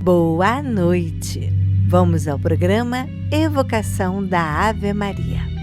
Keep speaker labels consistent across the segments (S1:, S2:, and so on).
S1: Boa noite! Vamos ao programa Evocação da Ave Maria.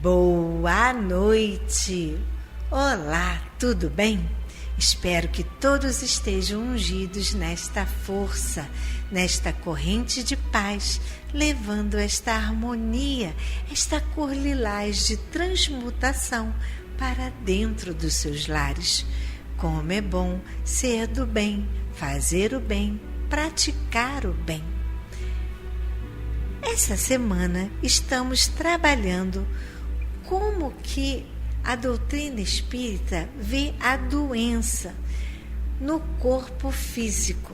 S1: Boa noite! Olá, tudo bem? Espero que todos estejam ungidos nesta força, nesta corrente de paz, levando esta harmonia, esta cor lilás de transmutação para dentro dos seus lares. Como é bom ser do bem, fazer o bem, praticar o bem. Essa semana estamos trabalhando como que a doutrina espírita vê a doença no corpo físico.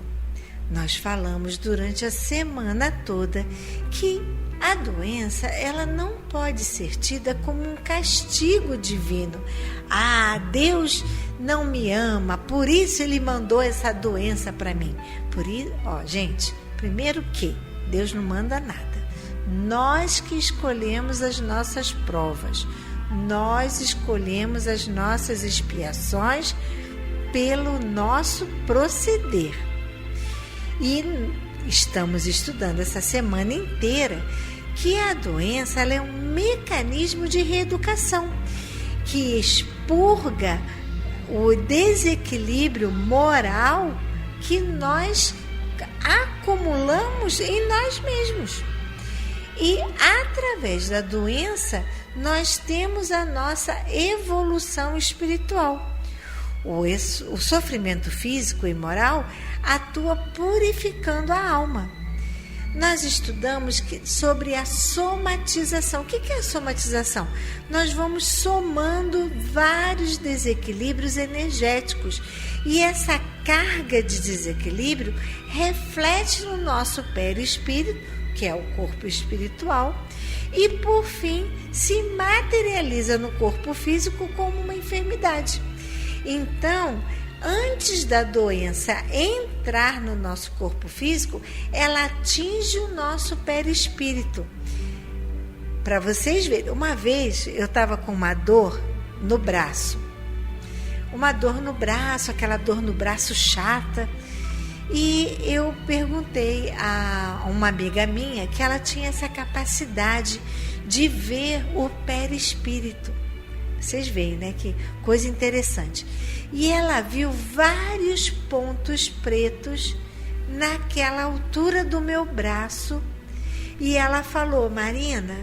S1: Nós falamos durante a semana toda que a doença ela não pode ser tida como um castigo divino. Deus não me ama, por isso Ele mandou essa doença para mim. Por isso, gente, primeiro que Deus não manda nada. Nós que escolhemos as nossas provas, nós escolhemos as nossas expiações pelo nosso proceder. E estamos estudando essa semana inteira que a doença ela é um mecanismo de reeducação que expurga o desequilíbrio moral que nós acumulamos em nós mesmos. E através da doença, nós temos a nossa evolução espiritual. O sofrimento físico e moral atua purificando a alma. Nós estudamos sobre a somatização. O que é a somatização? Nós vamos somando vários desequilíbrios energéticos e essa carga de desequilíbrio reflete no nosso perispírito, que é o corpo espiritual, e por fim se materializa no corpo físico como uma enfermidade. Então, antes da doença entrar no nosso corpo físico, ela atinge o nosso perispírito. Para vocês verem, uma vez eu estava com uma dor no braço. Aquela dor no braço chata. E eu perguntei a uma amiga minha que ela tinha essa capacidade de ver o perispírito. Vocês veem, né? Que coisa interessante. E ela viu vários pontos pretos naquela altura do meu braço. E ela falou: Marina,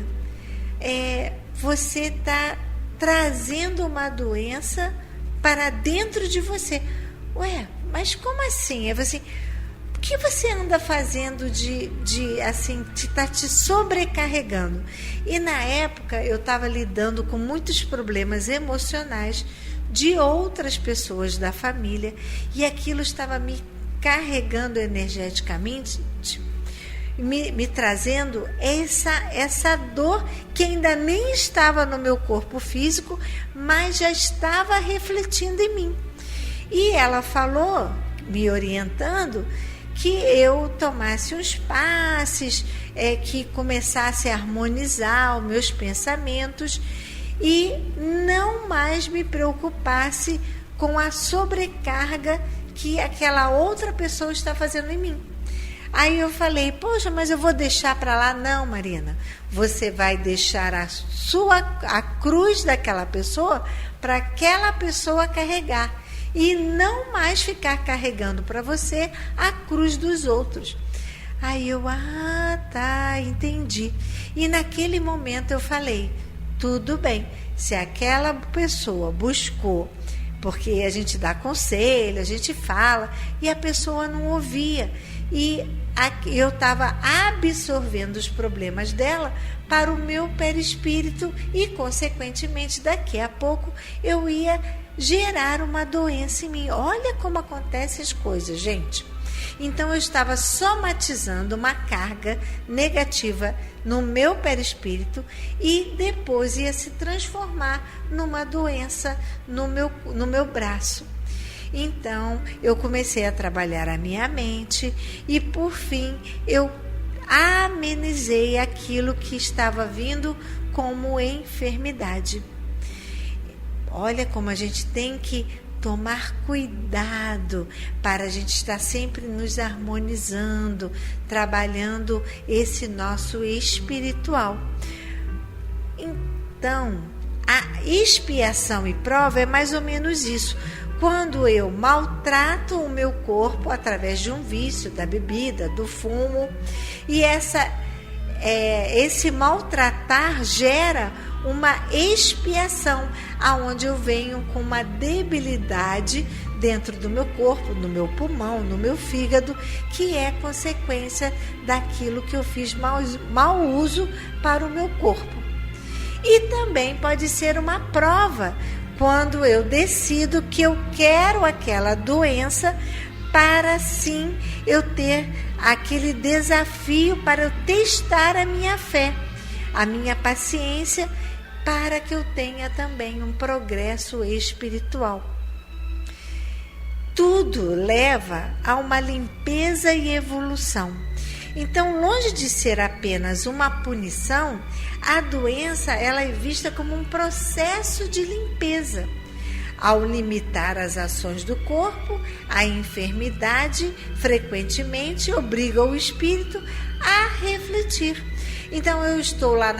S1: você está trazendo uma doença para dentro de você. Ué, mas como assim? Assim, o que você anda fazendo de tá te sobrecarregando? E na época eu estava lidando com muitos problemas emocionais de outras pessoas da família e aquilo estava me carregando energeticamente, me trazendo essa dor que ainda nem estava no meu corpo físico, mas já estava refletindo em mim. E ela falou, me orientando, que eu tomasse uns passes, que começasse a harmonizar os meus pensamentos e não mais me preocupasse com a sobrecarga que aquela outra pessoa está fazendo em mim. Aí eu falei: poxa, mas eu vou deixar para lá? Não, Marina, você vai deixar a cruz daquela pessoa para aquela pessoa carregar. E não mais ficar carregando para você a cruz dos outros. Aí eu, entendi. E naquele momento eu falei: tudo bem, se aquela pessoa buscou, porque a gente dá conselho, a gente fala, e a pessoa não ouvia. E eu estava absorvendo os problemas dela para o meu perispírito e, consequentemente, daqui a pouco eu ia gerar uma doença em mim. Olha como acontecem as coisas, gente. Então eu estava somatizando uma carga negativa no meu perispírito e depois ia se transformar numa doença no meu braço. Então eu comecei a trabalhar a minha mente e por fim eu amenizei aquilo que estava vindo como enfermidade. Olha como a gente tem que tomar cuidado para a gente estar sempre nos harmonizando, trabalhando esse nosso espiritual. Então, a expiação e prova é mais ou menos isso. Quando eu maltrato o meu corpo através de um vício, da bebida, do fumo, e esse maltratar gera uma expiação, aonde eu venho com uma debilidade dentro do meu corpo, no meu pulmão, no meu fígado, que é consequência daquilo que eu fiz mau uso para o meu corpo. E também pode ser uma prova, quando eu decido que eu quero aquela doença, para sim eu ter aquele desafio para eu testar a minha fé, a minha paciência, para que eu tenha também um progresso espiritual. Tudo leva a uma limpeza e evolução. Então, longe de ser apenas uma punição, a doença ela é vista como um processo de limpeza. Ao limitar as ações do corpo, a enfermidade frequentemente obriga o espírito a refletir. Então eu estou lá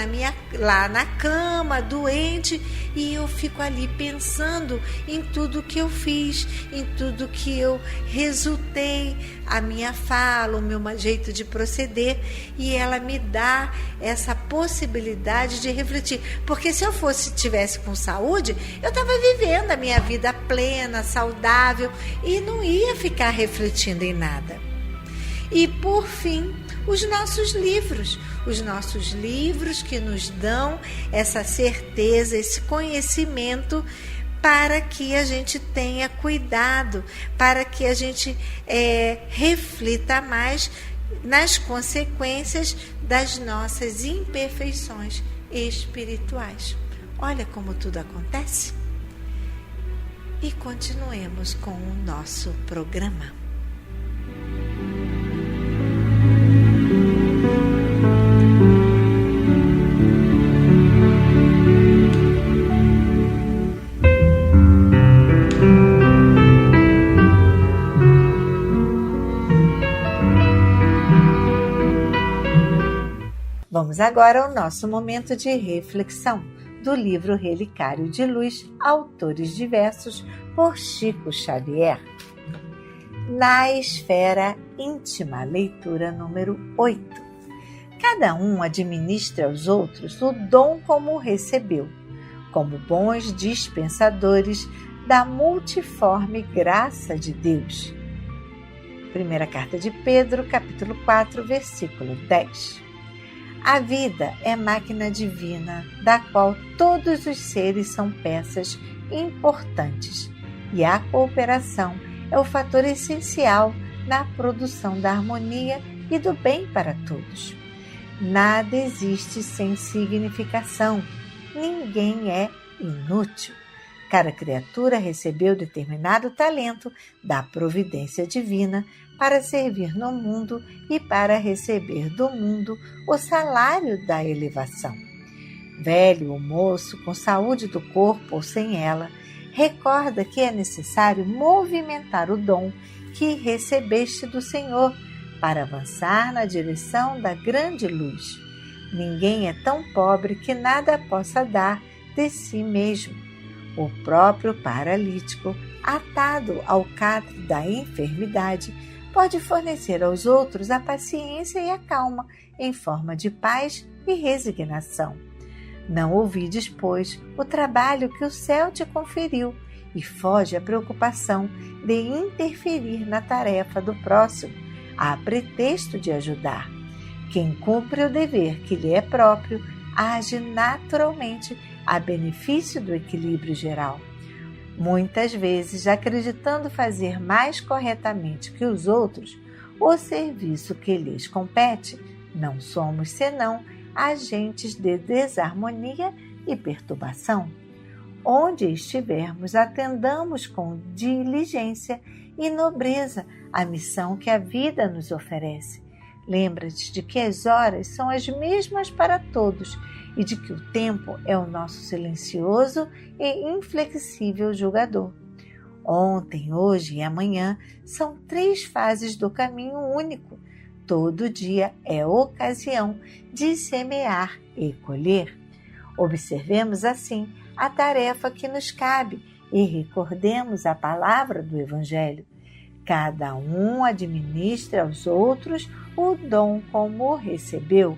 S1: na cama, doente, e eu fico ali pensando em tudo que eu fiz, em tudo que eu resultei, a minha fala, o meu jeito de proceder, e ela me dá essa possibilidade de refletir. Porque se eu tivesse com saúde, eu estava vivendo a minha vida plena, saudável, e não ia ficar refletindo em nada. E por fim, os nossos livros que nos dão essa certeza, esse conhecimento, para que a gente tenha cuidado, para que a gente reflita mais nas consequências das nossas imperfeições espirituais. Olha como tudo acontece. E continuemos com o nosso programa. Vamos agora ao nosso momento de reflexão do livro Relicário de Luz, Autores Diversos, por Chico Xavier. Na esfera íntima, leitura número 8. Cada um administra aos outros o dom como o recebeu, como bons dispensadores da multiforme graça de Deus. Primeira carta de Pedro, capítulo 4, versículo 10. A vida é máquina divina, da qual todos os seres são peças importantes, e a cooperação é o fator essencial na produção da harmonia e do bem para todos. Nada existe sem significação, ninguém é inútil. Cada criatura recebeu determinado talento da providência divina para servir no mundo e para receber do mundo o salário da elevação. Velho ou moço, com saúde do corpo ou sem ela, recorda que é necessário movimentar o dom que recebeste do Senhor para avançar na direção da grande luz. Ninguém é tão pobre que nada possa dar de si mesmo. O próprio paralítico, atado ao catre da enfermidade, pode fornecer aos outros a paciência e a calma em forma de paz e resignação. Não ouvides, pois, o trabalho que o céu te conferiu e foge à preocupação de interferir na tarefa do próximo, a pretexto de ajudar. Quem cumpre o dever que lhe é próprio, age naturalmente a benefício do equilíbrio geral. Muitas vezes, acreditando fazer mais corretamente que os outros o serviço que lhes compete, não somos senão agentes de desarmonia e perturbação. Onde estivermos, atendamos com diligência e nobreza a missão que a vida nos oferece. Lembra-te de que as horas são as mesmas para todos e de que o tempo é o nosso silencioso e inflexível julgador. Ontem, hoje e amanhã são 3 fases do caminho único. Todo dia é ocasião de semear e colher. Observemos assim a tarefa que nos cabe e recordemos a palavra do Evangelho. Cada um administra aos outros o dom como o recebeu,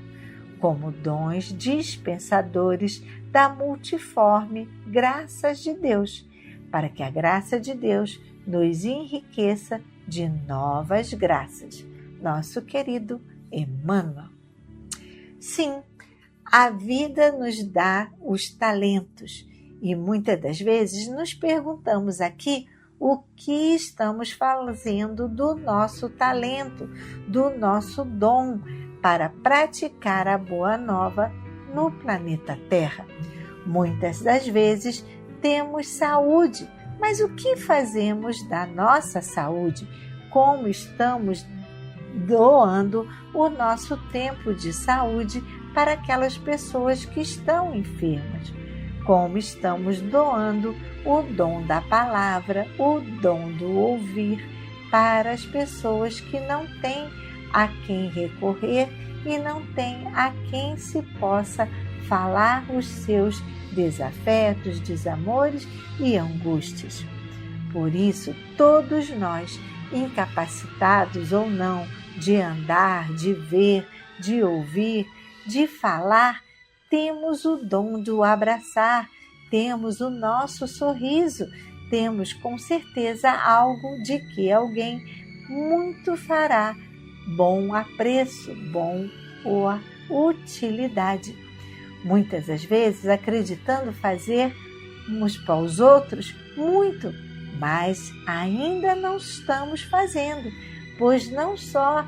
S1: como dons dispensadores da multiforme graças de Deus, para que a graça de Deus nos enriqueça de novas graças. Nosso querido Emmanuel. Sim, a vida nos dá os talentos e muitas das vezes nos perguntamos aqui o que estamos fazendo do nosso talento, do nosso dom para praticar a boa nova no planeta Terra. Muitas das vezes temos saúde, mas o que fazemos da nossa saúde? Como estamos doando o nosso tempo de saúde para aquelas pessoas que estão enfermas? Como estamos doando o dom da palavra, o dom do ouvir para as pessoas que não têm a quem recorrer e não têm a quem se possa falar os seus desafetos, desamores e angústias. Por isso, todos nós, incapacitados ou não de andar, de ver, de ouvir, de falar, temos o dom do abraçar, temos o nosso sorriso, temos com certeza algo de que alguém muito fará, bom apreço, boa utilidade. Muitas das vezes acreditando fazer uns para os outros muito, mas ainda não estamos fazendo, pois não só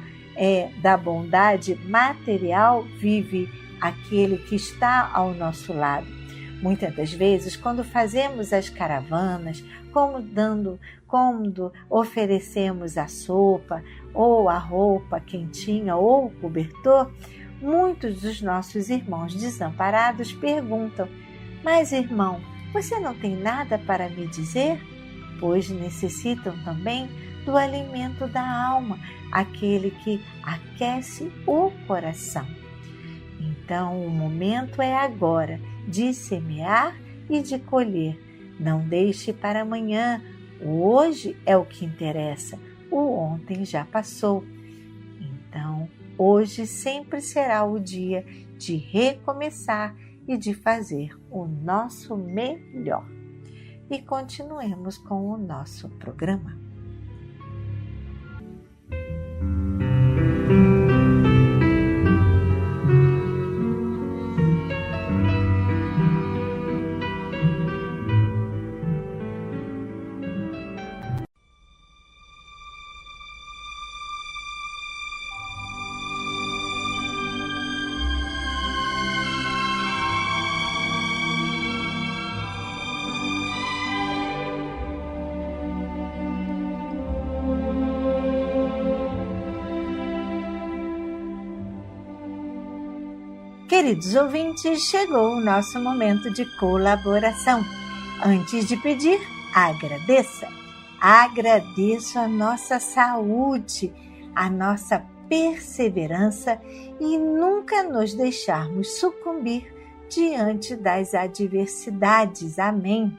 S1: da bondade material vive aquele que está ao nosso lado. Muitas das vezes, quando fazemos as caravanas, quando oferecemos a sopa, ou a roupa quentinha, ou o cobertor, muitos dos nossos irmãos desamparados perguntam: mas irmão, você não tem nada para me dizer? Pois necessitam também do alimento da alma, aquele que aquece o coração. Então, o momento é agora de semear e de colher. Não deixe para amanhã. O hoje é o que interessa. O ontem já passou. Então, hoje sempre será o dia de recomeçar e de fazer o nosso melhor. E continuemos com o nosso programa. Queridos ouvintes, chegou o nosso momento de colaboração. Antes de pedir, agradeça. Agradeço a nossa saúde, a nossa perseverança e nunca nos deixarmos sucumbir diante das adversidades. Amém.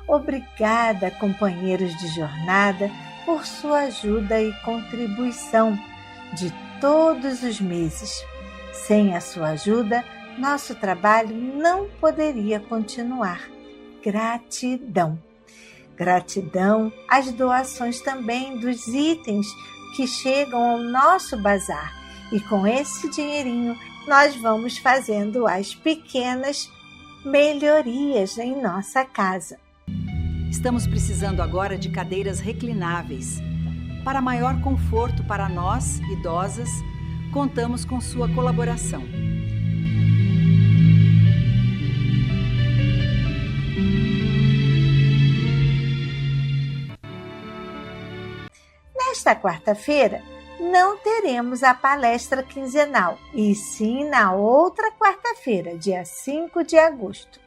S1: Obrigada, companheiros de jornada, por sua ajuda e contribuição de todos os meses. Sem a sua ajuda, nosso trabalho não poderia continuar. Gratidão. Gratidão às doações também dos itens que chegam ao nosso bazar. E com esse dinheirinho, nós vamos fazendo as pequenas melhorias em nossa casa.
S2: Estamos precisando agora de cadeiras reclináveis. Para maior conforto para nós, idosas, contamos com sua colaboração.
S1: Nesta quarta-feira, não teremos a palestra quinzenal, e sim na outra quarta-feira, dia 5 de agosto.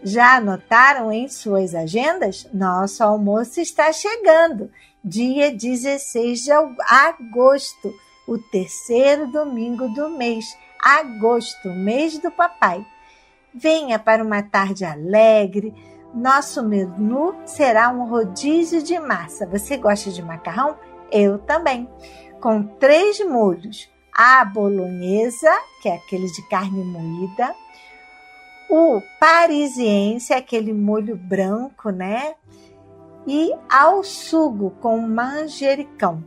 S1: Já anotaram em suas agendas? Nosso almoço está chegando, dia 16 de agosto, o terceiro domingo do mês, agosto, mês do papai. Venha para uma tarde alegre. Nosso menu será um rodízio de massa. Você gosta de macarrão? Eu também. Com 3 molhos. A bolonhesa, que é aquele de carne moída. O parisiense, aquele molho branco, né? E ao sugo com manjericão.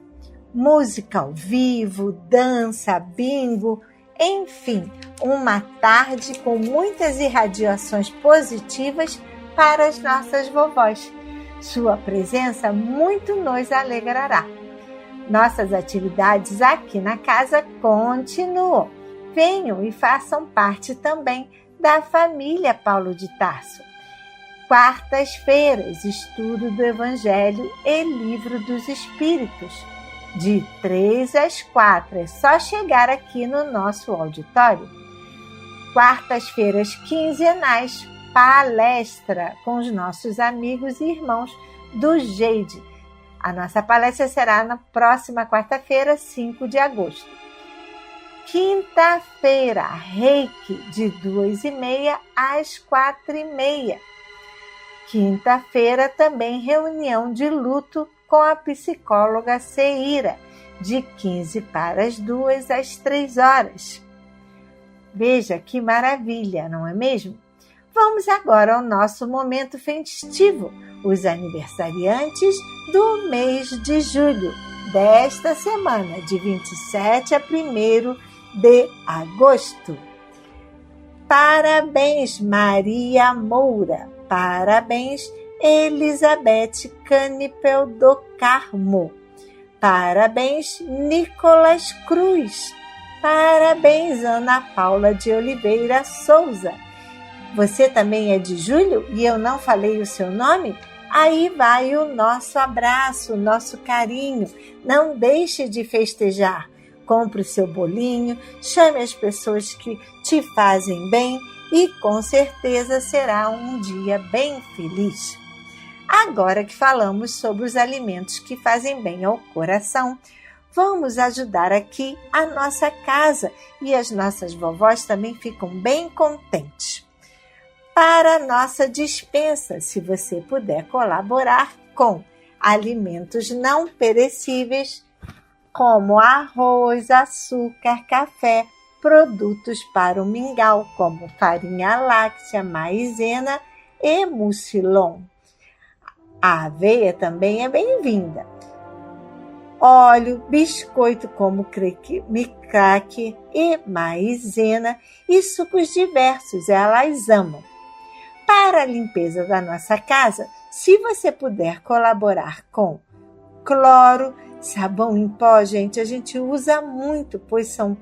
S1: Música ao vivo, dança, bingo, enfim, uma tarde com muitas irradiações positivas para as nossas vovós. Sua presença muito nos alegrará. Nossas atividades aqui na casa continuam. Venham e façam parte também da família Paulo de Tarso. Quartas-feiras, estudo do Evangelho e Livro dos Espíritos. De 3 às 4, é só chegar aqui no nosso auditório. Quartas-feiras quinzenais, palestra com os nossos amigos e irmãos do Geide. A nossa palestra será na próxima quarta-feira, 5 de agosto. Quinta-feira, Reiki, de 2h30 às 4h30. Quinta-feira, também reunião de luto com a psicóloga Ceira, de 15 para as 2 às 3 horas. Veja que maravilha, não é mesmo? Vamos agora ao nosso momento festivo, os aniversariantes do mês de julho, desta semana, de 27 a 1º de agosto. Parabéns, Maria Moura. Parabéns, Elizabeth Canipel do Carmo. Parabéns, Nicolas Cruz. Parabéns, Ana Paula de Oliveira Souza. Você também é de julho e eu não falei o seu nome? Aí vai o nosso abraço, o nosso carinho. Não deixe de festejar. Compre o seu bolinho, chame as pessoas que te fazem bem e com certeza será um dia bem feliz. Agora que falamos sobre os alimentos que fazem bem ao coração, vamos ajudar aqui a nossa casa e as nossas vovós também ficam bem contentes. Para a nossa despensa, se você puder colaborar com alimentos não perecíveis, como arroz, açúcar, café, produtos para o mingau, como farinha láctea, maizena e mucilon. A aveia também é bem-vinda. Óleo, biscoito como micraque e maizena e sucos diversos, elas amam. Para a limpeza da nossa casa, se você puder colaborar com cloro, sabão em pó, gente, a gente usa muito, pois são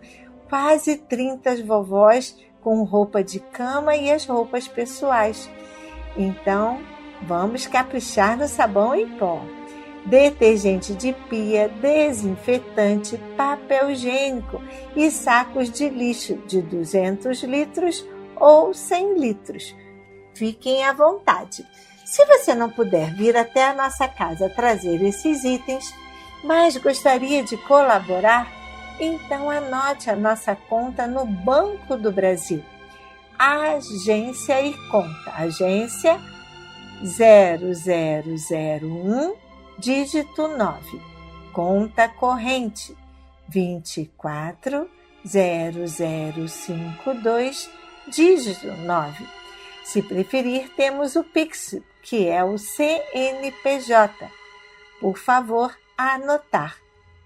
S1: quase 30 vovós com roupa de cama e as roupas pessoais. Então, vamos caprichar no sabão em pó. Detergente de pia, desinfetante, papel higiênico e sacos de lixo de 200 litros ou 100 litros. Fiquem à vontade. Se você não puder vir até a nossa casa trazer esses itens, mas gostaria de colaborar, então anote a nossa conta no Banco do Brasil. Agência e conta. Agência 0001, dígito 9. Conta corrente 240052, dígito 9. Se preferir, temos o Pix, que é o CNPJ. Por favor, anotar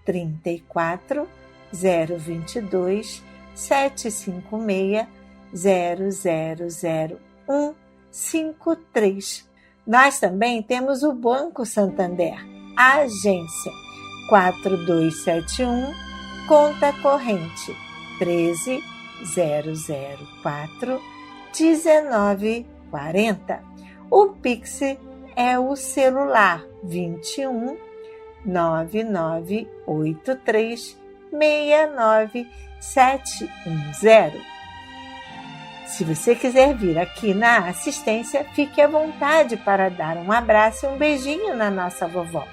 S1: 34 022 756 000153. Nós também temos o Banco Santander, agência 4271, conta corrente 13.004.1940. O Pix é o celular 21 9983 69710. Se você quiser vir aqui na assistência, fique à vontade para dar um abraço e um beijinho na nossa vovó.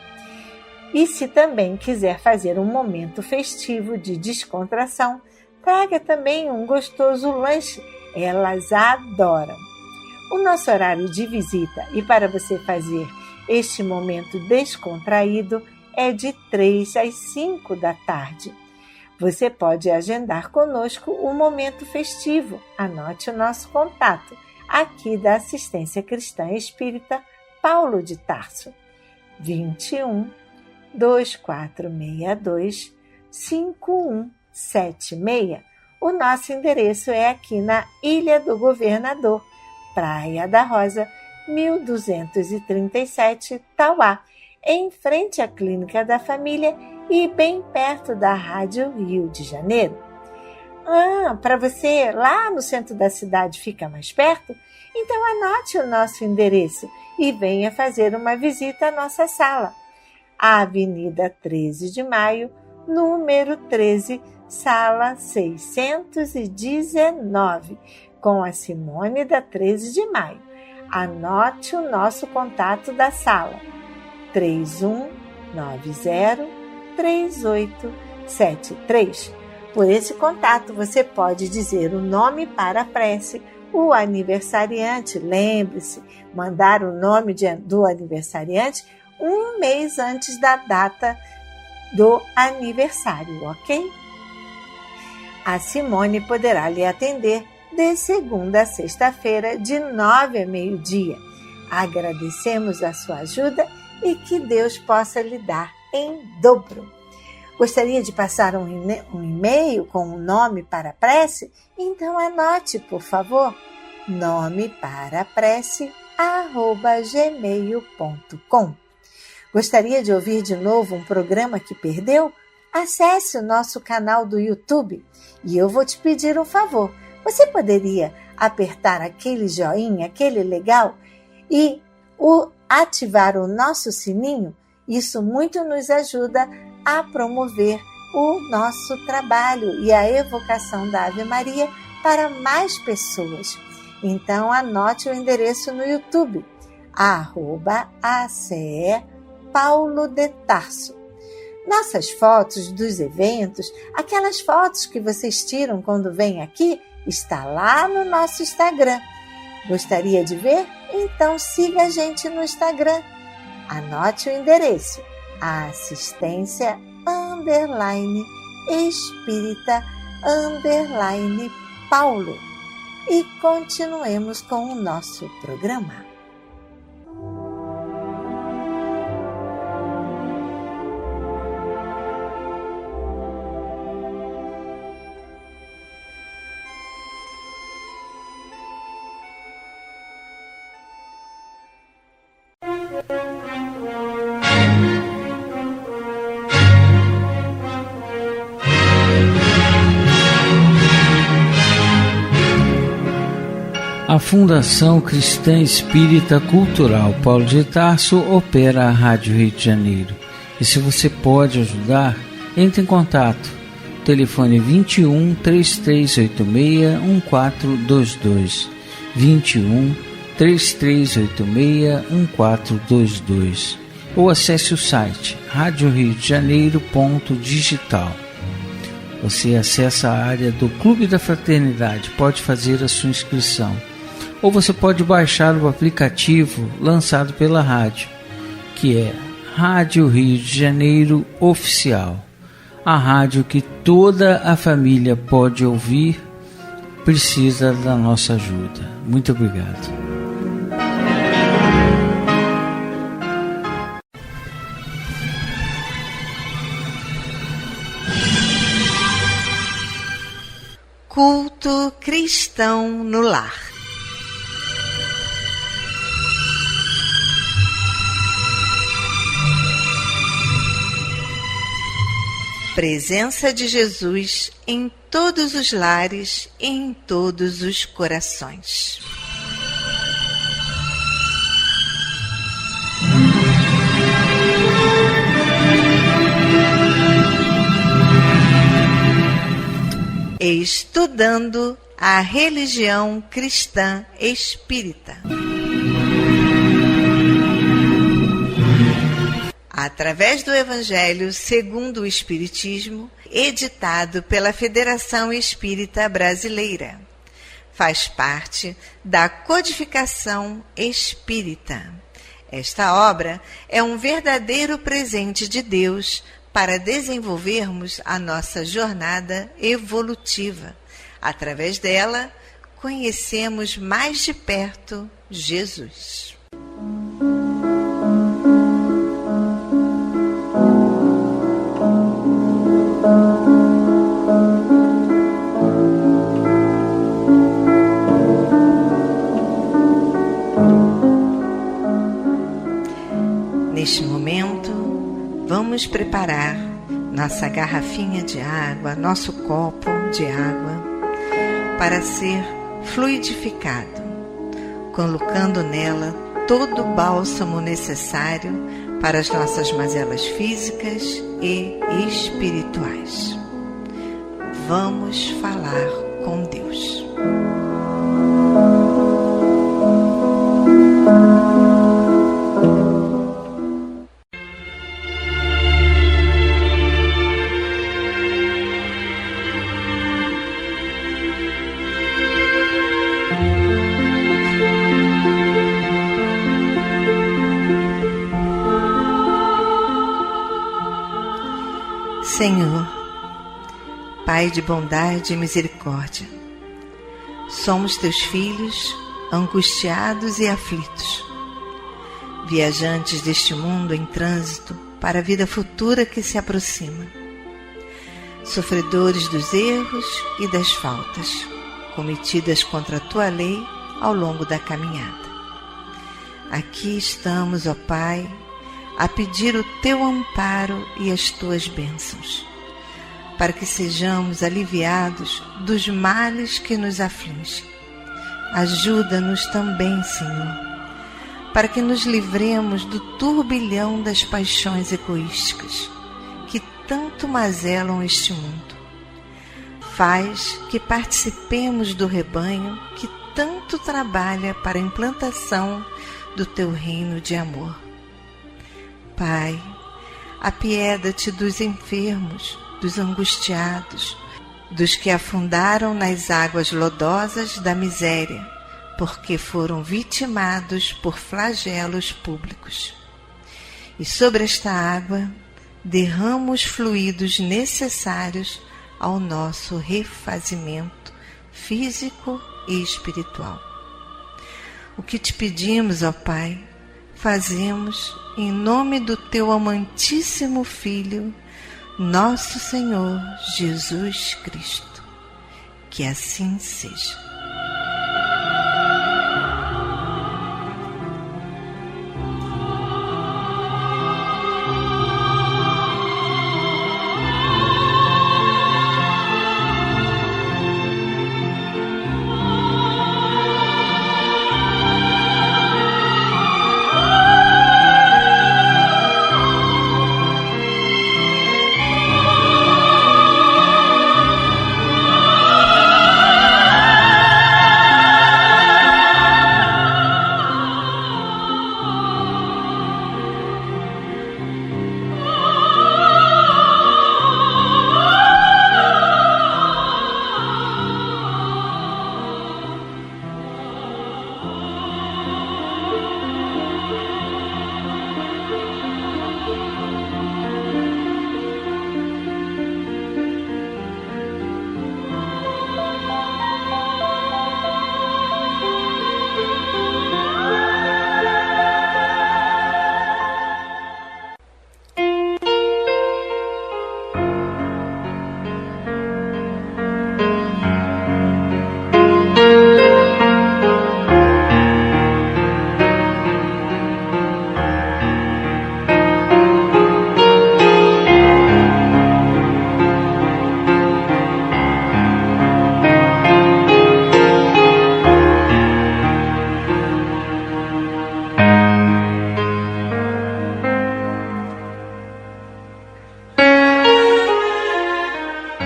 S1: E se também quiser fazer um momento festivo de descontração, traga também um gostoso lanche, elas adoram. O nosso horário de visita e para você fazer este momento descontraído é de 3 às 5 da tarde. Você pode agendar conosco um momento festivo. Anote o nosso contato aqui da Assistência Cristã Espírita Paulo de Tarso. 21 2462 5176. O nosso endereço é aqui na Ilha do Governador, Praia da Rosa, 1237, Tauá, em frente à Clínica da Família e bem perto da Rádio Rio de Janeiro. Para você lá no centro da cidade fica mais perto? Então anote o nosso endereço e venha fazer uma visita à nossa sala. A Avenida 13 de Maio, número 13, sala 619, com a Simone da 13 de Maio. Anote o nosso contato da sala, 3190-3873. Por esse contato você pode dizer o nome para a prece, o aniversariante. Lembre-se, mandar o nome do aniversariante um mês antes da data do aniversário, ok? A Simone poderá lhe atender de segunda a sexta-feira, de 9 a meio-dia. Agradecemos a sua ajuda e que Deus possa lhe dar em dobro. Gostaria de passar um e-mail com o nome para a prece? Então anote, por favor, nomeparaprece@gmail.com. Gostaria de ouvir de novo um programa que perdeu? Acesse o nosso canal do YouTube e eu vou te pedir um favor. Você poderia apertar aquele joinha, aquele legal, e ativar o nosso sininho? Isso muito nos ajuda a promover o nosso trabalho e a evocação da Ave Maria para mais pessoas. Então anote o endereço no YouTube, @ACE Paulo de Tarso. Nossas fotos dos eventos, aquelas fotos que vocês tiram quando vêm aqui, está lá no nosso Instagram. Gostaria de ver? Então siga a gente no Instagram. Anote o endereço, assistência _espírita _Paulo. E continuemos com o nosso programa.
S3: A Fundação Cristã Espírita Cultural Paulo de Tarso opera a Rádio Rio de Janeiro. E se você pode ajudar, entre em contato. Telefone 21 3386 1422. 21 3386 1422. Ou acesse o site radioriodejaneiro.digital. Você acessa a área do Clube da Fraternidade, pode fazer a sua inscrição. Ou você pode baixar o aplicativo lançado pela rádio, que é Rádio Rio de Janeiro Oficial. A rádio que toda a família pode ouvir, precisa da nossa ajuda. Muito obrigado.
S1: Culto cristão no lar. Presença de Jesus em todos os lares e em todos os corações. Estudando a religião cristã espírita. Através do Evangelho segundo o Espiritismo, editado pela Federação Espírita Brasileira. Faz parte da Codificação Espírita. Esta obra é um verdadeiro presente de Deus para desenvolvermos a nossa jornada evolutiva. Através dela, conhecemos mais de perto Jesus. Neste momento, vamos preparar nossa garrafinha de água, nosso copo de água, para ser fluidificado, colocando nela todo o bálsamo necessário para as nossas mazelas físicas e espirituais. Vamos falar com Deus. Senhor, Pai de bondade e misericórdia, somos teus filhos, angustiados e aflitos, viajantes deste mundo em trânsito para a vida futura que se aproxima, sofredores dos erros e das faltas cometidas contra a tua lei ao longo da caminhada. Aqui estamos, ó Pai, a pedir o teu amparo e as tuas bênçãos, para que sejamos aliviados dos males que nos afligem. Ajuda-nos também, Senhor, para que nos livremos do turbilhão das paixões egoísticas que tanto mazelam este mundo. Faz que participemos do rebanho que tanto trabalha para a implantação do teu reino de amor. Pai, apieda-te dos enfermos, dos angustiados, dos que afundaram nas águas lodosas da miséria, porque foram vitimados por flagelos públicos. E sobre esta água, derrama os fluidos necessários ao nosso refazimento físico e espiritual. O que te pedimos, ó Pai, fazemos em nome do teu amantíssimo Filho, nosso Senhor Jesus Cristo. Que assim seja.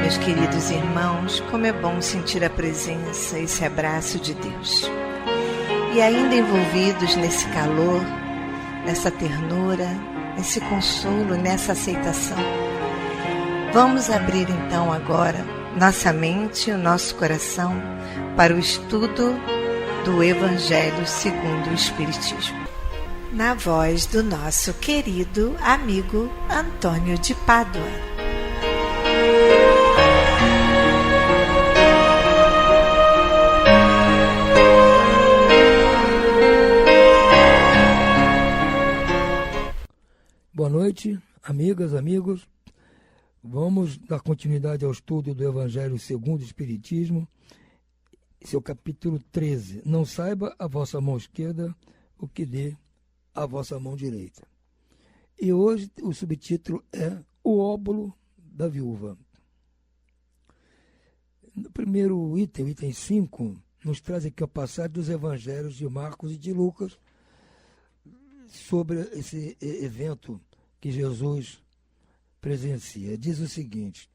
S1: Meus queridos irmãos, como é bom sentir a presença, esse abraço de Deus. E ainda envolvidos nesse calor, nessa ternura, nesse consolo, nessa aceitação, vamos abrir então agora nossa mente, o nosso coração para o estudo do Evangelho segundo o Espiritismo, na voz do nosso querido amigo Antônio de Pádua.
S4: Boa noite, amigas, amigos. Vamos dar continuidade ao estudo do Evangelho segundo o Espiritismo, seu capítulo 13. Não saiba a vossa mão esquerda o que dê a vossa mão direita. E hoje o subtítulo é O Óbolo da Viúva. No primeiro item, o item 5, nos traz aqui a passagem dos Evangelhos de Marcos e de Lucas, sobre esse evento que Jesus presencia. Diz o seguinte: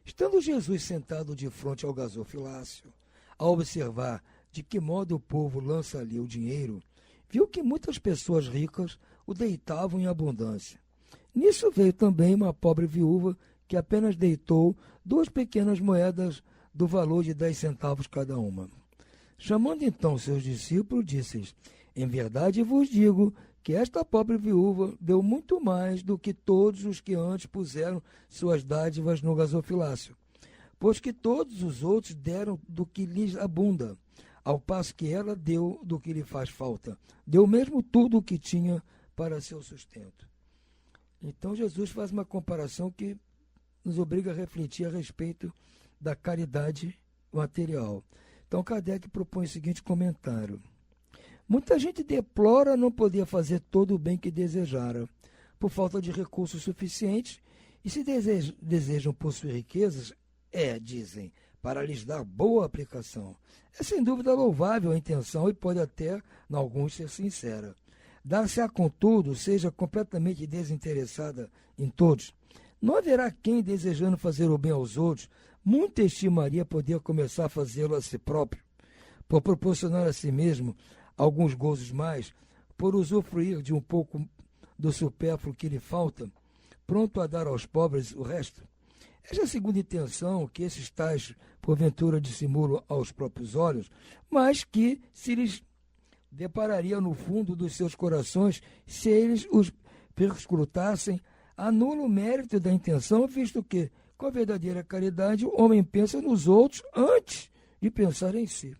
S4: estando Jesus sentado de frente ao gasofilácio, a observar de que modo o povo lança ali o dinheiro, viu que muitas pessoas ricas o deitavam em abundância. Nisso veio também uma pobre viúva que apenas deitou 2 pequenas moedas do valor de 10 centavos cada uma. Chamando então seus discípulos, disse-lhes: em verdade vos digo que esta pobre viúva deu muito mais do que todos os que antes puseram suas dádivas no gasofilácio, pois que todos os outros deram do que lhes abunda, ao passo que ela deu do que lhe faz falta, deu mesmo tudo o que tinha para seu sustento. Então Jesus faz uma comparação que nos obriga a refletir a respeito da caridade material. Então Kardec propõe o seguinte comentário: muita gente deplora não poder fazer todo o bem que desejara, por falta de recursos suficientes, e se desejam possuir riquezas, dizem, para lhes dar boa aplicação. É sem dúvida louvável a intenção e pode até, em alguns, ser sincera. Dar-se-á, contudo, seja completamente desinteressada em todos. Não haverá quem, desejando fazer o bem aos outros, muito estimaria poder começar a fazê-lo a si próprio, por proporcionar a si mesmo alguns gozos mais, por usufruir de um pouco do supérfluo que lhe falta, pronto a dar aos pobres o resto. Esta é a segunda intenção que esses tais, porventura, dissimulam aos próprios olhos, mas que se lhes depararia no fundo dos seus corações se eles os perscrutassem, anula o mérito da intenção, visto que, com a verdadeira caridade, o homem pensa nos outros antes de pensar em si.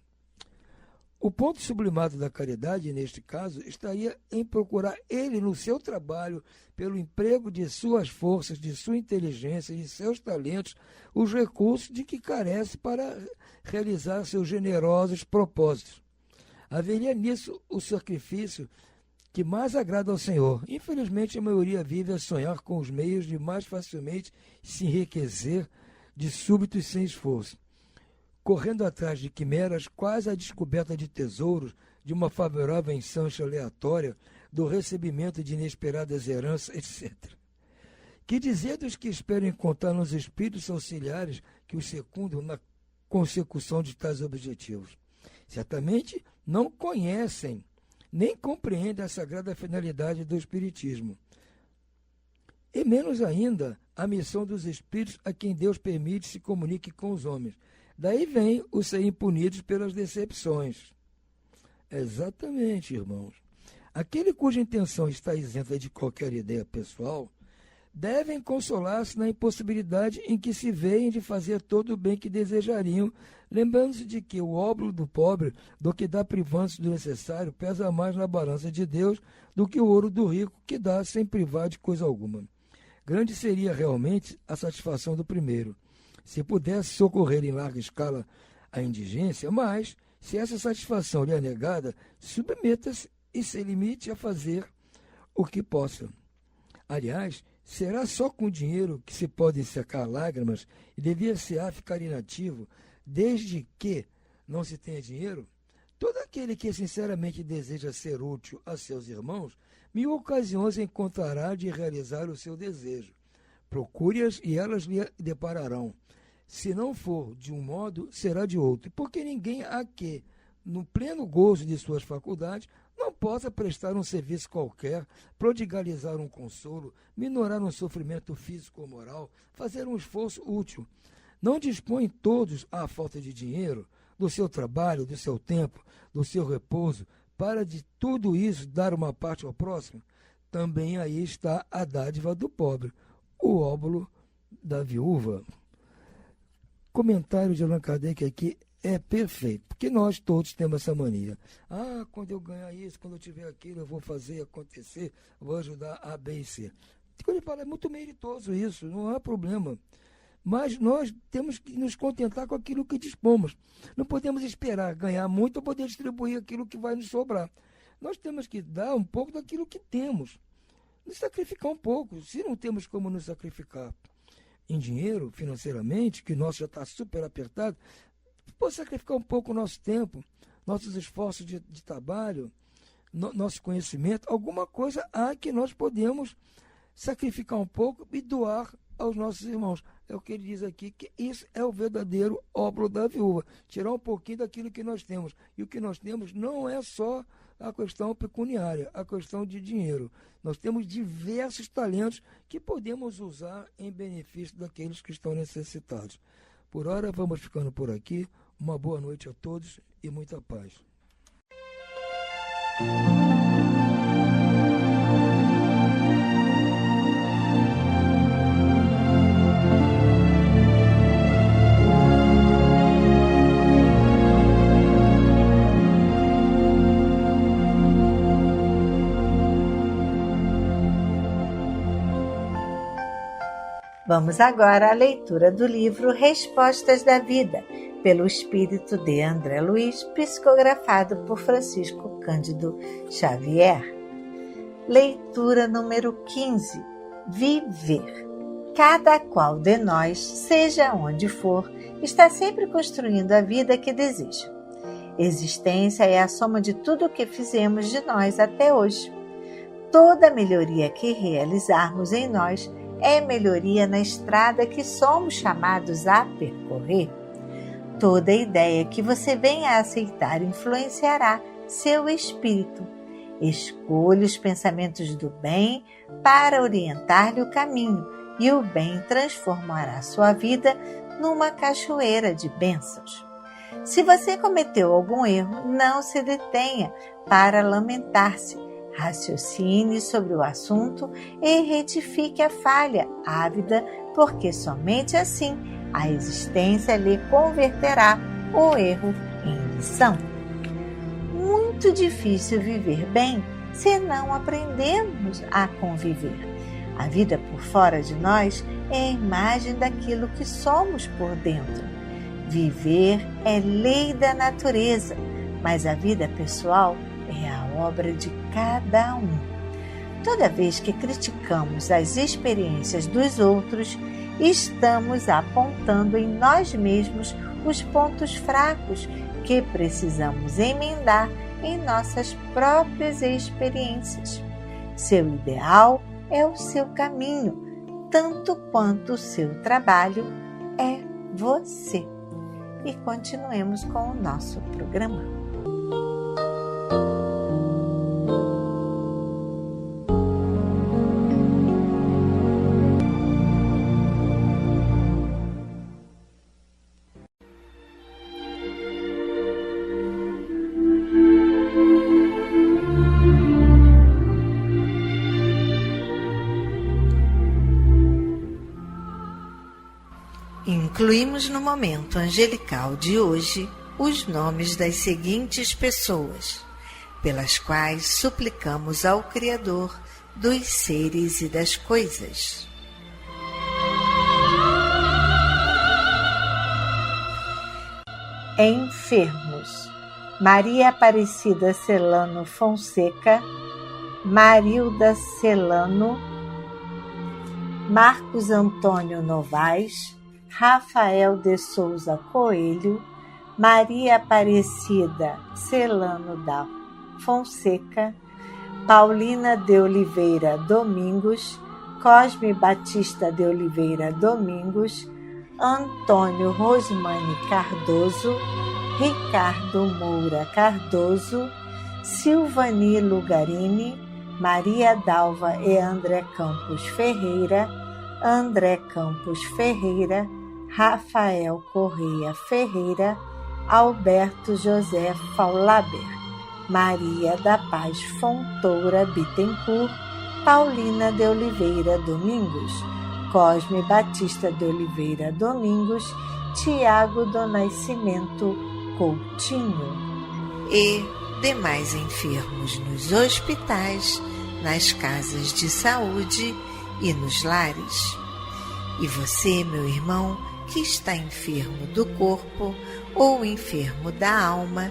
S4: O ponto sublimado da caridade, neste caso, estaria em procurar ele, no seu trabalho, pelo emprego de suas forças, de sua inteligência, de seus talentos, os recursos de que carece para realizar seus generosos propósitos. Haveria nisso o sacrifício que mais agrada ao Senhor. Infelizmente, a maioria vive a sonhar com os meios de mais facilmente se enriquecer de súbito e sem esforço, correndo atrás de quimeras, quase a descoberta de tesouros, de uma favorável ensanche aleatória, do recebimento de inesperadas heranças, etc. Que dizer dos que esperam encontrar nos espíritos auxiliares que os secundam na consecução de tais objetivos? Certamente não conhecem, nem compreendem a sagrada finalidade do Espiritismo. E menos ainda a missão dos espíritos a quem Deus permite se comunique com os homens. Daí vem os serem punidos pelas decepções. Exatamente, irmãos. Aquele cuja intenção está isenta de qualquer ideia pessoal, devem consolar-se na impossibilidade em que se veem de fazer todo o bem que desejariam, lembrando-se de que o óbolo do pobre, do que dá privando-se do necessário, pesa mais na balança de Deus do que o ouro do rico, que dá sem privar de coisa alguma. Grande seria realmente a satisfação do primeiro, se pudesse socorrer em larga escala a indigência, mas, se essa satisfação lhe é negada, submeta-se e se limite a fazer o que possa. Aliás, será só com dinheiro que se podem secar lágrimas e devia-se-á ficar inativo, desde que não se tenha dinheiro? Todo aquele que sinceramente deseja ser útil a seus irmãos, 1000 ocasiões encontrará de realizar o seu desejo. Procure-as e elas lhe depararão. Se não for de um modo, será de outro. Porque ninguém há que, no pleno gozo de suas faculdades, não possa prestar um serviço qualquer, prodigalizar um consolo, minorar um sofrimento físico ou moral, fazer um esforço útil. Não dispõem todos, à falta de dinheiro, do seu trabalho, do seu tempo, do seu repouso, para de tudo isso dar uma parte ao próximo? Também aí está a dádiva do pobre, o óbolo da viúva. Comentário de Allan Kardec aqui é perfeito, porque nós todos temos essa mania. Quando eu ganhar isso, quando eu tiver aquilo, eu vou fazer acontecer, vou ajudar a B e C. Quando ele fala, é muito meritoso isso, não há problema. Mas nós temos que nos contentar com aquilo que dispomos. Não podemos esperar ganhar muito para poder distribuir aquilo que vai nos sobrar. Nós temos que dar um pouco daquilo que temos. Nos sacrificar um pouco. Se não temos como nos sacrificar em dinheiro, financeiramente, que o nosso já está super apertado, pode sacrificar um pouco o nosso tempo, nossos esforços de trabalho, nosso conhecimento. Alguma coisa há que nós podemos sacrificar um pouco e doar aos nossos irmãos. É o que ele diz aqui, que isso é o verdadeiro óbolo da viúva. Tirar um pouquinho daquilo que nós temos. E o que nós temos não é só a questão pecuniária, a questão de dinheiro. Nós temos diversos talentos que podemos usar em benefício daqueles que estão necessitados. Por hora, vamos ficando por aqui. Uma boa noite a todos e muita paz.
S1: Vamos agora à leitura do livro Respostas da Vida, pelo espírito de André Luiz, psicografado por Francisco Cândido Xavier. Leitura número 15. Viver. Cada qual de nós, seja onde for, está sempre construindo a vida que deseja. Existência é a soma de tudo o que fizemos de nós até hoje. Toda melhoria que realizarmos em nós é melhoria na estrada que somos chamados a percorrer. Toda ideia que você venha a aceitar influenciará seu espírito. Escolha os pensamentos do bem para orientar-lhe o caminho, e o bem transformará sua vida numa cachoeira de bênçãos. Se você cometeu algum erro, não se detenha para lamentar-se. Raciocine sobre o assunto e retifique a falha ávida, porque somente assim a existência lhe converterá o erro em lição. Muito difícil viver bem se não aprendemos a conviver. A vida por fora de nós é a imagem daquilo que somos por dentro. Viver é lei da natureza, mas a vida pessoal é a obra de cada um. Toda vez que criticamos as experiências dos outros, estamos apontando em nós mesmos os pontos fracos que precisamos emendar em nossas próprias experiências. Seu ideal é o seu caminho, tanto quanto o seu trabalho é você. E continuemos com o nosso programa. Incluímos no momento angelical de hoje os nomes das seguintes pessoas, pelas quais suplicamos ao Criador dos seres e das coisas. Enfermos: Maria Aparecida Celano Fonseca, Marilda Celano, Marcos Antônio Novaes, Rafael de Souza Coelho, Maria Aparecida Celano da Fonseca, Paulina de Oliveira Domingos, Cosme Batista de Oliveira Domingos, Antônio Rosmani Cardoso, Ricardo Moura Cardoso, Silvani Lugarini, Maria Dalva e André Campos Ferreira, André Campos Ferreira, Rafael Correia Ferreira, Alberto José Faulaber, Maria da Paz Fontoura Bittencourt, Paulina de Oliveira Domingos, Cosme Batista de Oliveira Domingos, Tiago do Nascimento Coutinho e demais enfermos nos hospitais, nas casas de saúde e nos lares. E você, meu irmão, que está enfermo do corpo ou enfermo da alma,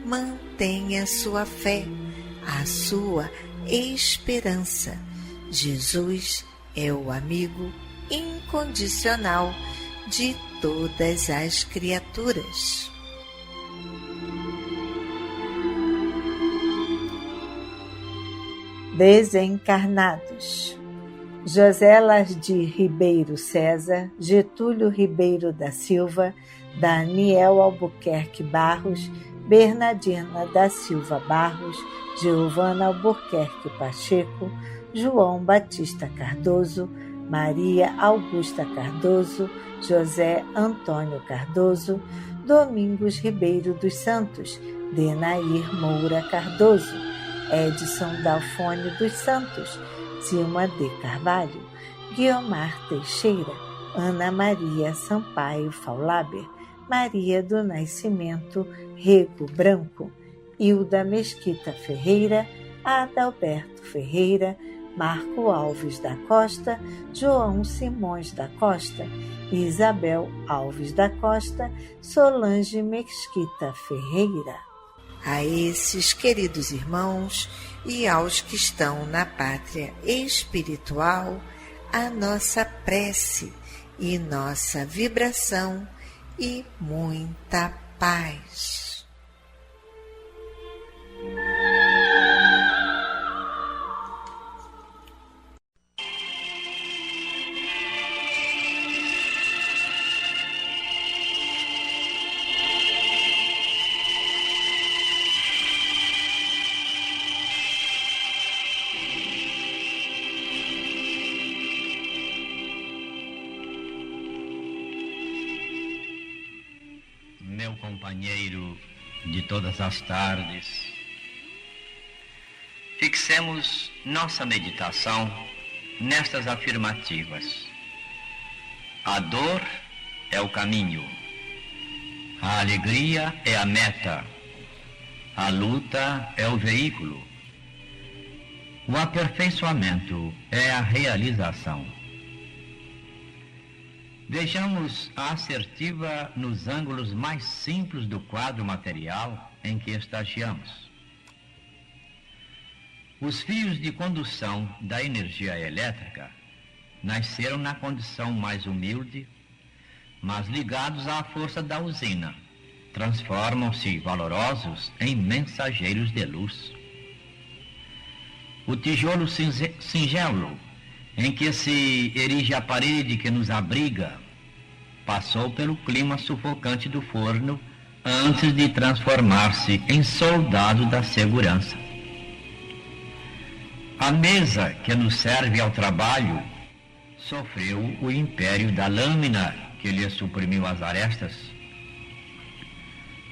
S1: mantenha a sua fé, a sua esperança. Jesus é o amigo incondicional de todas as criaturas. Desencarnados: José Lardir Ribeiro César, Getúlio Ribeiro da Silva, Daniel Albuquerque Barros, Bernardina da Silva Barros, Giovana Albuquerque Pacheco, João Batista Cardoso, Maria Augusta Cardoso, José Antônio Cardoso, Domingos Ribeiro dos Santos, Denair Moura Cardoso, Edson Dalfone dos Santos, Zilma de Carvalho, Guiomar Teixeira, Ana Maria Sampaio Faulaber, Maria do Nascimento Rego Branco, Hilda Mesquita Ferreira, Adalberto Ferreira, Marco Alves da Costa, João Simões da Costa, Isabel Alves da Costa, Solange Mesquita Ferreira. A esses queridos irmãos e aos que estão na pátria espiritual, a nossa prece e nossa vibração e muita paz.
S5: Meu companheiro de todas as tardes, fixemos nossa meditação nestas afirmativas. A dor é o caminho, a alegria é a meta, a luta é o veículo, o aperfeiçoamento é a realização. Vejamos a assertiva nos ângulos mais simples do quadro material em que estagiamos. Os fios de condução da energia elétrica nasceram na condição mais humilde, mas ligados à força da usina, transformam-se valorosos em mensageiros de luz. O tijolo singelo em que se erige a parede que nos abriga, passou pelo clima sufocante do forno antes de transformar-se em soldado da segurança. A mesa que nos serve ao trabalho sofreu o império da lâmina que lhe suprimiu as arestas.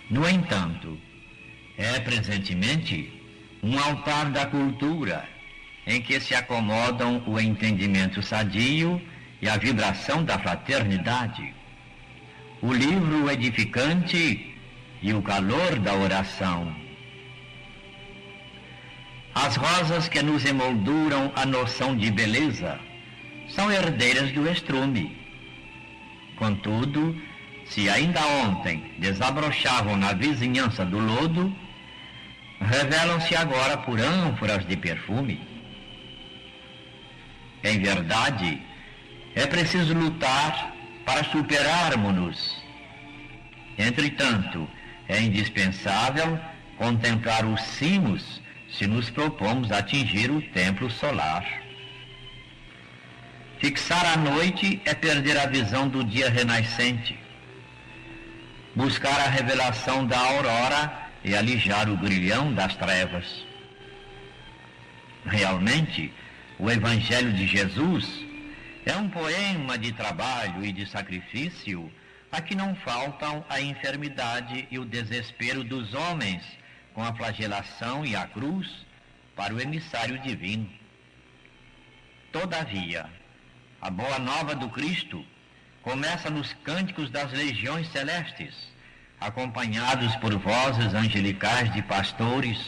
S5: No entanto, é presentemente um altar da cultura em que se acomodam o entendimento sadio e a vibração da fraternidade, o livro edificante e o calor da oração. As rosas que nos emolduram a noção de beleza são herdeiras do estrume. Contudo, se ainda ontem desabrochavam na vizinhança do lodo, revelam-se agora por ânforas de perfume. Em verdade, é preciso lutar para superarmos-nos. Entretanto, é indispensável contemplar os cimos se nos propomos atingir o templo solar. Fixar a noite é perder a visão do dia renascente. Buscar a revelação da aurora é alijar o grilhão das trevas. Realmente, o Evangelho de Jesus é um poema de trabalho e de sacrifício a que não faltam a enfermidade e o desespero dos homens com a flagelação e a cruz para o emissário divino. Todavia, a boa nova do Cristo começa nos cânticos das legiões celestes, acompanhados por vozes angelicais de pastores,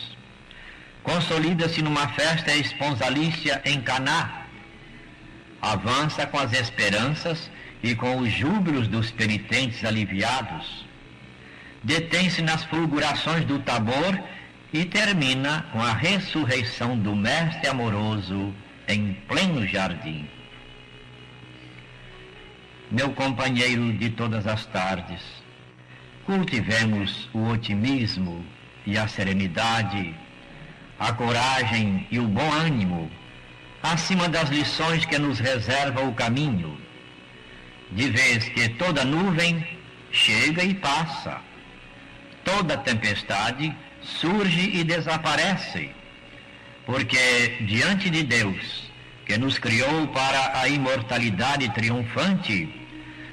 S5: consolida-se numa festa esponsalícia em Caná, avança com as esperanças e com os júbilos dos penitentes aliviados, detém-se nas fulgurações do Tabor e termina com a ressurreição do Mestre amoroso em pleno jardim. Meu companheiro de todas as tardes, cultivemos o otimismo e a serenidade, a coragem e o bom ânimo, acima das lições que nos reserva o caminho, de vez que toda nuvem chega e passa, toda tempestade surge e desaparece, porque diante de Deus, que nos criou para a imortalidade triunfante,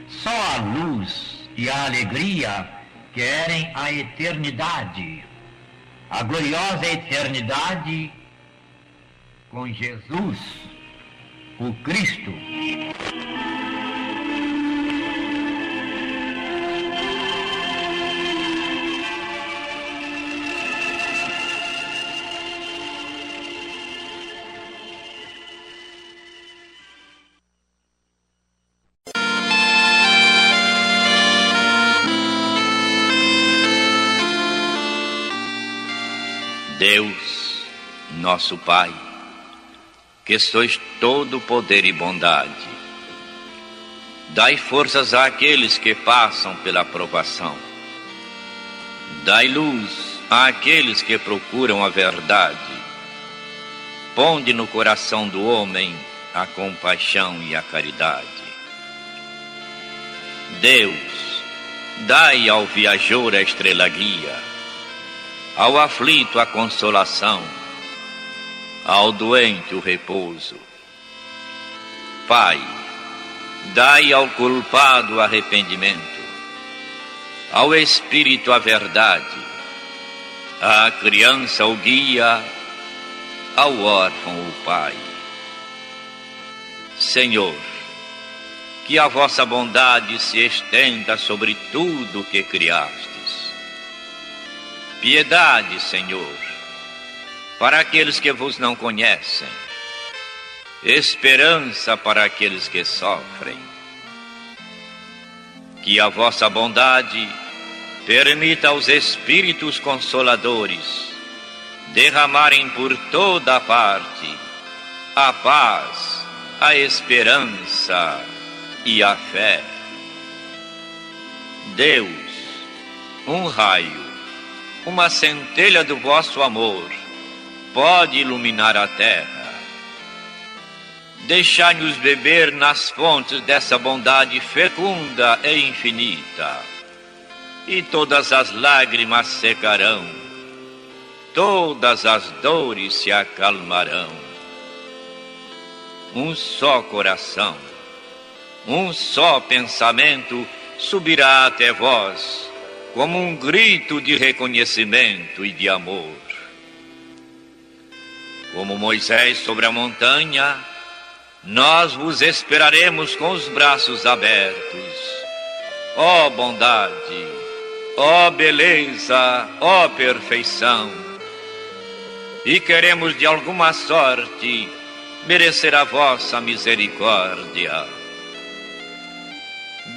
S5: só a luz e a alegria querem a eternidade, a gloriosa eternidade com Jesus, o Cristo.
S6: Deus, nosso Pai, que sois todo poder e bondade, dai forças àqueles que passam pela provação, dai luz àqueles que procuram a verdade, ponde no coração do homem a compaixão e a caridade. Deus, dai ao viajor a estrela guia, ao aflito a consolação, ao doente o repouso. Pai, dai ao culpado arrependimento, ao espírito a verdade, à criança o guia, ao órfão o pai. Senhor, que a vossa bondade se estenda sobre tudo o que criastes. Piedade, Senhor, para aqueles que vos não conhecem, esperança para aqueles que sofrem. Que a vossa bondade permita aos Espíritos Consoladores derramarem por toda a parte a paz, a esperança e a fé. Deus, um raio, uma centelha do vosso amor pode iluminar a terra. Deixai-nos beber nas fontes dessa bondade fecunda e infinita, e todas as lágrimas secarão, todas as dores se acalmarão. Um só coração, um só pensamento subirá até vós, como um grito de reconhecimento e de amor. Como Moisés sobre a montanha, nós vos esperaremos com os braços abertos. Ó bondade, ó beleza, ó perfeição. E queremos de alguma sorte merecer a vossa misericórdia.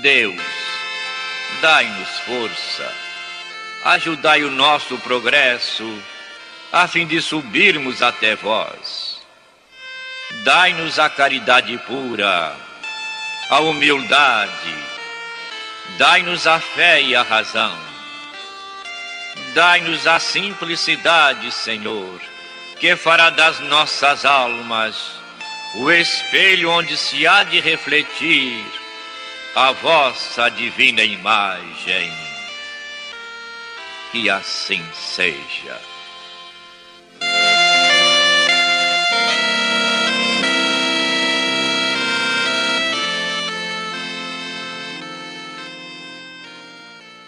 S6: Deus, dai-nos força, ajudai o nosso progresso, a fim de subirmos até vós. Dai-nos a caridade pura, a humildade, dai-nos a fé e a razão. Dai-nos a simplicidade, Senhor, que fará das nossas almas o espelho onde se há de refletir a vossa divina imagem. Que assim seja.